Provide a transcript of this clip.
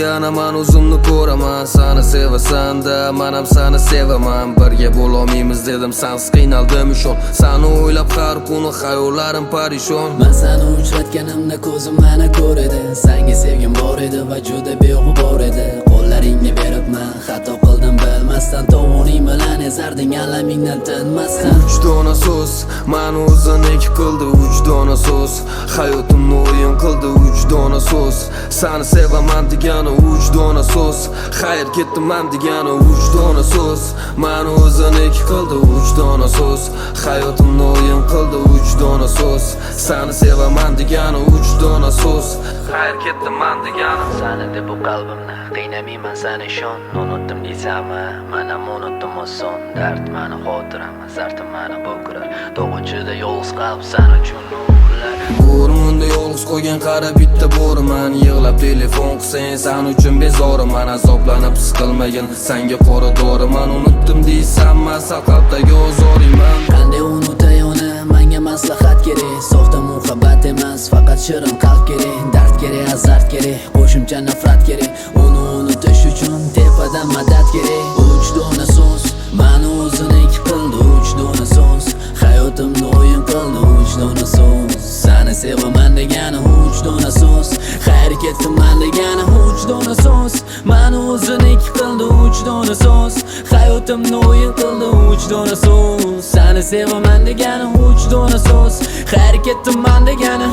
yana man o'zimni ko'raman. Seni sevasan-da, men ham seni sevaman. Birga bo'lolmaymiz dedim, sensiz qiynaldim ishon. Seni o'ylab har kuni xayollarim parishon. Men seni uchratganimda ko'zim meni ko'r edi. Senga sevgim bor edi va juda beg'ubor edi. Qo'llaringga beribman, xato qildim bilmasdan. Tovuning bilan ezarding alamingdan tinmasdan. Uch dona so'z meni o'ziniki qildi, uch dona so'z hayotimni o'yin qildi, uch dona so'z seni sevaman degani, uch dona so'z xayr ketdiman degani, uch dona so'z meni o'ziniki qildi, uch dona so'z hayotimni o'yin qildi, uch dona so'z seni sevaman degani, uch dona so'z xayr ketdiman degani. Seni deb bu qalbimni qiynamayman, seni ishon. Unutdim deysanmi, men ham unutdim oson. Dard meni xotiram, zartim meni bo'kirar. Tog' ichida yolg'iz qalb sen uchun ular. O'rnimda yolg'iz qolgan qara bitta bo'riman. Yig'lab telefon qilsang sen uchun bezoriman. Azoblanib siqilmagin senga qora doriman. Unutdim deysanmi, qalbdagi ozoriyman. Qanday unutay uni, menga maslahat kerak. Soxta muhabbat emas, faqat shirin qalb kerak. Dard kerak, azart kerak, qo'shimcha nafrat kerak. Uni unutish uchun tepadan madad kerak. Uch dona so'z meni o'ziniki qildi, uch dona so'z hayotimni o'yin qildi, uch dona so'z seni sevaman degani, uch dona so'z xayr ketdiman degani, uch dona so'z meni o'ziniki qildi, uch dona so'z hayotimni o'yin qildi, uch dona so'z seni sevaman degani, uch dona so'z xayr ketdiman degani.